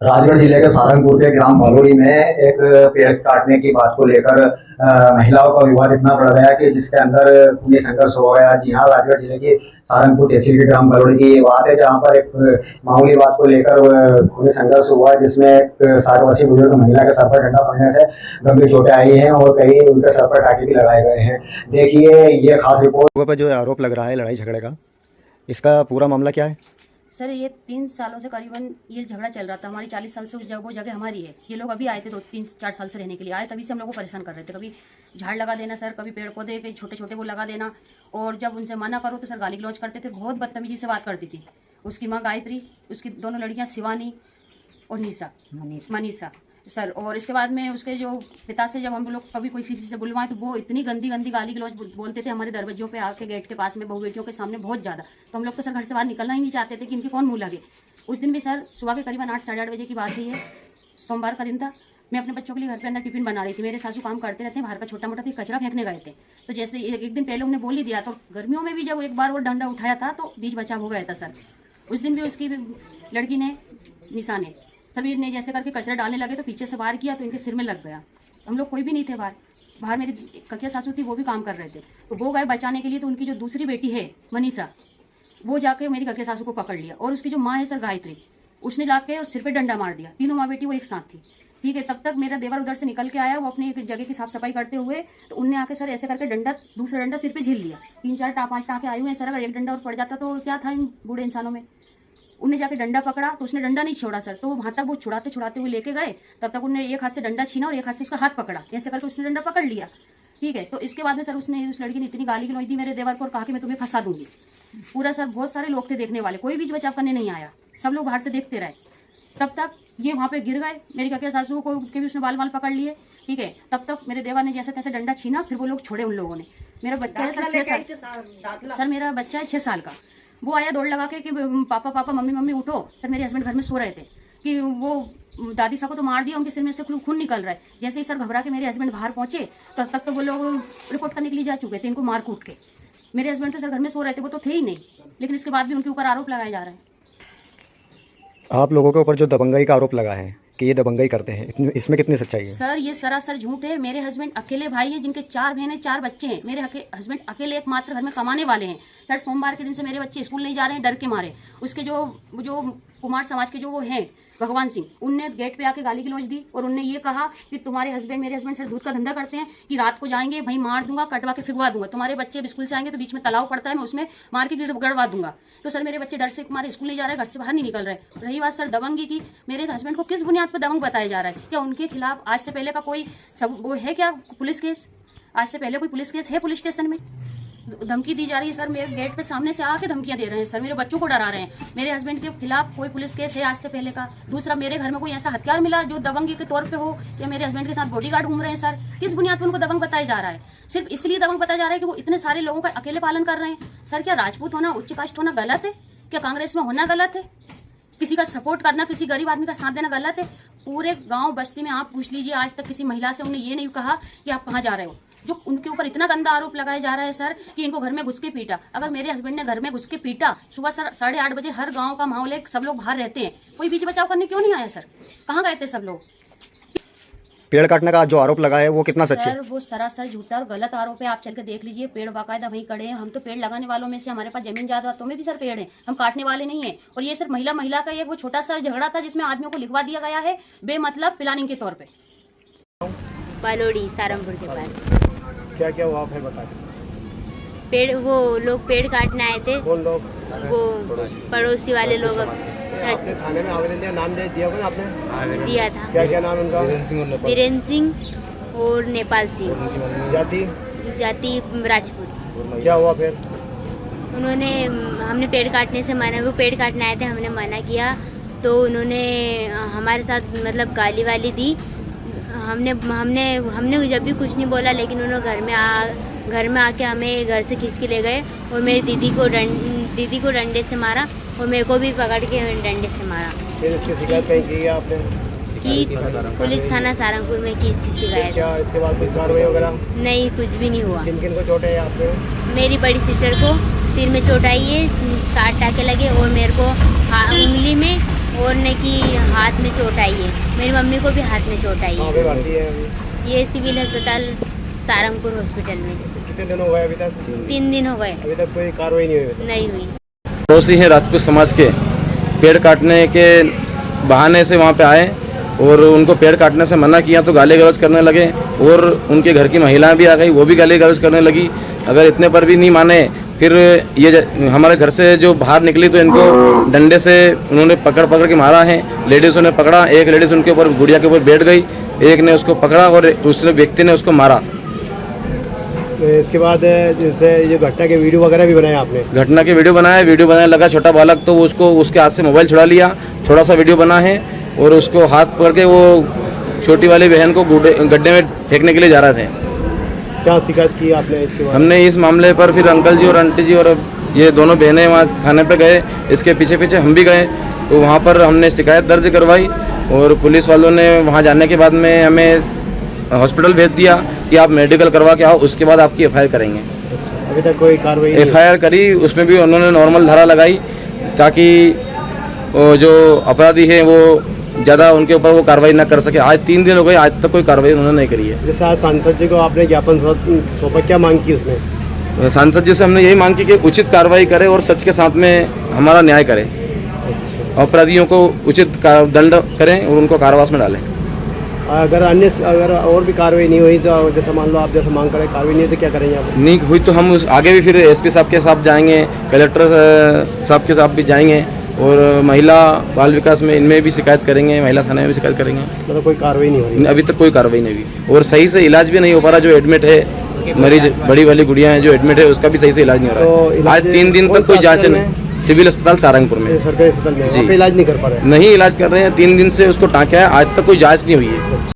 राजगढ़ जिले के सारंगपुर के ग्राम भलोड़ी में एक पेड़ काटने की बात को लेकर महिलाओं का विवाद इतना बढ़ गया कि जिसके अंदर खूनी संघर्ष हो गया। जी हाँ, राजगढ़ जिले की सारंगपुर तहसील के ग्राम भलोड़ी की ये बात है, जहाँ पर एक मामूली बात को लेकर खूनी संघर्ष हुआ, जिसमें एक 60 वर्षीय बुजुर्ग महिला के सर पर डंडा पड़ने से गंभीर चोटें आई हैं और कई उनके सर पर टाके भी लगाए गए हैं। देखिए ये खास रिपोर्ट। पर जो आरोप लग रहा है लड़ाई झगड़े का, इसका पूरा मामला क्या है? सर ये 3 सालों से करीबन ये झगड़ा चल रहा था। हमारी 40 साल से वो जगह हमारी है। ये लोग अभी आए थे 2-3-4 साल से रहने के लिए आए, तभी से हम लोग को परेशान कर रहे थे। कभी झाड़ लगा देना सर, कभी पेड़ पौधे के छोटे छोटे वो लगा देना, और जब उनसे मना करो तो सर गाली गलौज करते थे, बहुत बदतमीजी से बात करती थी। उसकी माँ गायत्री, उसकी दोनों लड़कियाँ शिवानी और मनीषा सर। और इसके बाद में उसके जो पिता से जब हम लोग कभी कोई किसी से बुलवाएं तो वो इतनी गंदी गंदी गाली गलौज बोलते थे हमारे दरवाजों पे आके, गेट के पास में, बहू बेटियों के सामने बहुत ज़्यादा। तो हम लोग तो सर घर से बाहर निकलना ही नहीं चाहते थे कि इनकी कौन मुँह लगे। उस दिन भी सर सुबह के करीबन 8-8:30 बजे की बात हुई है, सोमवार का दिन था। मैं अपने बच्चों के लिए घर के अंदर टिफिन बना रही थी। मेरे सासू काम करते रहते हैं बाहर का छोटा मोटा, फिर कचरा फेंकने गए थे। तो जैसे एक दिन पहले उन्हें बोल ही दिया, तो गर्मियों में भी जब एक बार वो डंडा उठाया था तो बीच बचाव हो गया था सर। उस दिन भी उसकी लड़की ने, निशा ने, सभी ने जैसे करके कचरा डालने लगे तो पीछे से वार किया तो इनके सिर में लग गया। हम लोग कोई भी नहीं थे बाहर मेरी ककिया सासू थी, वो भी काम कर रहे थे। तो वो गए बचाने के लिए, तो उनकी जो दूसरी बेटी है मनीषा, वो जाके मेरी ककिया सासू को पकड़ लिया, और उसकी जो माँ है सर गायत्री, उसने जाके और सिर पे डंडा मार दिया। तीनों माँ बेटी वो एक साथ थी, ठीक है। तब तक मेरा देवर उधर से निकल के आया, वो अपनी जगह की साफ सफाई करते हुए, तो उनने आके सर ऐसे करके दूसरा डंडा सिर पे झील लिया। 3-4-5 टाँके आए हुए हैं सर। अगर एक डंडा और पड़ जाता तो क्या था इन बूढ़े इंसानों में। उन्हें जाके डंडा पकड़ा तो उसने डंडा नहीं छोड़ा सर, तो वहां तक वो छुड़ाते हुए लेके गए। तब तक उन्हें एक हाथ से डंडा छीना और एक हाथ से उसका हाथ पकड़ा, ऐसे करके उसने डंडा पकड़ लिया, ठीक है। तो इसके बाद में सर उसने, उस लड़की ने इतनी गाली गलौज दी मेरे देवर को और कहा कि मैं तुम्हें फंसा दूंगी। पूरा सर बहुत सारे लोग थे देखने वाले, कोई बीच बचाव करने नहीं आया, सब लोग बाहर से देखते रहे। तब तक ये वहाँ पे गिर गए, मेरी ककिया सासू को के भी उसने बाल पकड़ लिए, ठीक है। तब तक मेरे देवर ने जैसे तैसे डंडा छीना, फिर वो लोग छोड़े उन लोगों ने। मेरा बच्चा है सर 6 साल, सर मेरा बच्चा है 6 साल का। वो आया दौड़ लगा के कि पापा पापा मम्मी उठो। सर मेरे हस्बैंड घर में सो रहे थे कि वो दादी साहब को तो मार दिया, उनके सिर में से खून निकल रहा है। जैसे ही सर घबरा के मेरे हस्बैंड बाहर पहुंचे, तब तक तो वो लोग रिपोर्ट करने के लिए जा चुके थे, इनको मार कूट के। मेरे हस्बैंड तो सर घर में सो रहे थे, वो तो थे ही नहीं, लेकिन इसके बाद भी उनके ऊपर आरोप लगाए जा रहे हैं। आप लोगों के ऊपर जो दबंगई का आरोप लगा है कि ये दबंगई करते हैं, इसमें कितनी सच्चाई है? सर ये सरासर झूठ है। मेरे हस्बैंड अकेले भाई हैं, जिनके 4 बहनें 4 बच्चे हैं। मेरे हस्बैंड अकेले एकमात्र घर में कमाने वाले हैं सर। सोमवार के दिन से मेरे बच्चे स्कूल नहीं जा रहे हैं डर के मारे। उसके जो कुमार समाज के जो वो हैं भगवान सिंह, उनने गेट पे आके गाली गलौज दी, और उनने ये कहा कि तुम्हारे हस्बैंड, मेरे हस्बैंड सर दूध का धंधा करते हैं, कि रात को जाएंगे भाई मार दूंगा, कटवा के फिगवा दूंगा। तुम्हारे बच्चे स्कूल से आएंगे तो बीच में तालाब पड़ता है, मैं उसमें मार के गड़वा दूंगा। तो सर मेरे बच्चे डर से हमारे स्कूल नहीं जा रहे, घर से बाहर नहीं निकल रहे। रही बात सर दबंगी की, मेरे हस्बैंड को किस बुनियाद पर दबंग बताया जा रहा है? क्या उनके खिलाफ आज से पहले का कोई वो है क्या पुलिस केस? आज से पहले कोई पुलिस केस है पुलिस स्टेशन में? धमकी दी जा रही है सर, मेरे गेट पे सामने से आके धमकियां दे रहे हैं सर, मेरे बच्चों को डरा रहे हैं। मेरे हस्बैंड के खिलाफ कोई पुलिस केस है आज से पहले का? दूसरा, मेरे घर में कोई ऐसा हथियार मिला जो दबंगी के तौर पे हो, या मेरे हस्बैंड के साथ बॉडीगार्ड घूम रहे हैं सर? किस बुनियाद पर उनको दबंग बताया जा रहा है? सिर्फ इसलिए दबंग बताया जा रहा है कि वो इतने सारे लोगों का अकेले पालन कर रहे हैं। सर क्या राजपूत होना, उच्च कास्ट होना गलत है? क्या कांग्रेस में होना गलत है? किसी का सपोर्ट करना, किसी गरीब आदमी का साथ देना गलत है? पूरे गांव बस्ती में आप पूछ लीजिए, आज तक किसी महिला से उन्हें ये नहीं कहा कि आप कहाँ जा रहे हो। जो उनके ऊपर इतना गंदा आरोप लगाया जा रहा है सर कि इनको घर में घुस के पीटा। अगर मेरे हस्बैंड ने घर में घुस के पीटा, सुबह सर 8:30 बजे, हर गांव का माहौल है, सब लोग बाहर रहते हैं, कोई बीच बचाव करने क्यों नहीं आया सर? कहाँ गए थे सब लोग? पेड़ काटने का जो आरोप लगा है वो कितना सच है? सर वो सरासर झूठा और गलत आरोप है। आप चल के देख लीजिए, पेड़ बाकायदा वहीं खड़े हैं। हम तो पेड़ लगाने वालों में से, हमारे पास जमीन जायदादों में भी सर पेड़ है, हम काटने वाले नहीं है। और ये सिर्फ महिला का एक वो छोटा सा झगड़ा था जिसमें आदमियों को लिखवा दिया गया है बेमतलब प्लानिंग के तौर पे। भलोड़ी सारंगपुर के पास। क्या क्या हुआ फिर बता? वो लोग पेड़ काटने आए थे। कौन लोग? वो पड़ोसी वाले लोग। आपने थाने में आवेदन दिया, नाम दिया कौन आपने? दिया था। क्या क्या नाम उनका? वीरेंद्र सिंह और नेपाल सिंह। जाति राजपूत। क्या हुआ फिर? उन्होंने, हमने पेड़ काटने से मना, वो पेड़ काटने आए थे, हमने मना किया तो उन्होंने हमारे साथ मतलब गाली वाली दी। हमने जब भी कुछ नहीं बोला, लेकिन उन्होंने घर में आके हमें घर से खींच के ले गए, और मेरी दीदी को डंडे से मारा, और मेरे को भी पकड़ के डंडे से मारा। फिर इसकी शिकायत कहीं की आपने? की पुलिस थाना सारंगपुर में की शिकायत। क्या इसके बाद कोई कार्रवाई वगैरह? नहीं, कुछ भी नहीं हुआ। किन किन को चोट है आपने? मेरी बड़ी सिस्टर को सिर में चोट आई है, 60 टाके लगे, और मेरे को उंगली में बोलने की हाथ में चोट आई है, मेरी मम्मी को भी हाथ में चोट आई कहाँ है। पे भर्ती है अभी? ये सिविल अस्पताल सारंगपुर हॉस्पिटल में। कितने दिन हो गए अभी तक? 3 दिन हो गए, अभी तक कोई कार्रवाई नहीं हुई? नहीं हुई। पड़ोसी हैं राजपूत समाज के, पेड़ काटने के बहाने से वहाँ पे आए और उनको पेड़ काटने से मना किया तो गाली गलौज करने लगे और उनके घर की महिलाएं भी आ गई, वो भी गाली गलौज करने लगी। अगर इतने पर भी नहीं माने, फिर ये हमारे घर से जो बाहर निकली तो इनको डंडे से उन्होंने पकड़ के मारा है। लेडीज़ों ने पकड़ा, एक लेडीज़ उनके ऊपर गुड़िया के ऊपर बैठ गई, एक ने उसको पकड़ा और दूसरे व्यक्ति ने उसको मारा। तो इसके बाद जैसे ये घटना के वीडियो वगैरह भी बनाए आपने? घटना के वीडियो बनाने लगा छोटा बालक, तो उसको उसके हाथ से मोबाइल छुड़ा लिया, थोड़ा सा वीडियो बना है और उसको हाथ पकड़ के वो छोटी वाली बहन को गड्ढे में फेंकने के लिए जा रहे थे। क्या शिकायत की आपने इसके बाद? हमने इस मामले पर फिर अंकल जी और आंटी जी और ये दोनों बहनें वहाँ थाने पे गए, इसके पीछे पीछे हम भी गए, तो वहाँ पर हमने शिकायत दर्ज करवाई और पुलिस वालों ने वहाँ जाने के बाद में हमें हॉस्पिटल भेज दिया कि आप मेडिकल करवा के आओ, उसके बाद आपकी एफआईआर करेंगे। अभी तक कोई कार्रवाई नहीं हुई? एफआईआर करी, उसमें भी उन्होंने नॉर्मल धारा लगाई ताकि जो अपराधी हैं वो ज़्यादा उनके ऊपर वो कार्रवाई ना कर सके। आज 3 दिन हो गए, आज तक कोई कार्रवाई उन्होंने नहीं करी है। जैसे आज सांसद जी को आपने ज्ञापन सौंपा, क्या मांग की उसमें? सांसद जी से हमने यही मांग की कि उचित कार्रवाई करे और सच के साथ में हमारा न्याय करे, अपराधियों को उचित दंड करें और उनको कारावास में डालें। अगर और भी कार्रवाई नहीं हुई तो जैसे मान लो आप जैसे मांग करें, कार्रवाई नहीं हुई तो क्या करेंगे आप? नहीं हुई तो हम आगे भी फिर एसपी साहब के साथ जाएंगे, कलेक्टर साहब के साथ भी जाएंगे और महिला बाल विकास में इनमें भी शिकायत करेंगे, महिला थाने में भी शिकायत करेंगे। मतलब कोई कार्रवाई नहीं हो रही? अभी तक कोई कार्रवाई नहीं हुई और सही से इलाज भी नहीं हो पा रहा। जो एडमिट है मरीज, बड़ी वाली गुड़िया है जो एडमिट है, उसका भी सही से इलाज नहीं हो तो रहा है। आज 3 दिन तक कोई जांच नहीं। सिविल अस्पताल सारंगपुर में, सरकारी अस्पताल में जी। वहाँ पे इलाज नहीं कर पा रहे? नहीं इलाज कर रहे हैं, 3 दिन से उसको टाँका है, आज तक कोई जांच नहीं हुई है।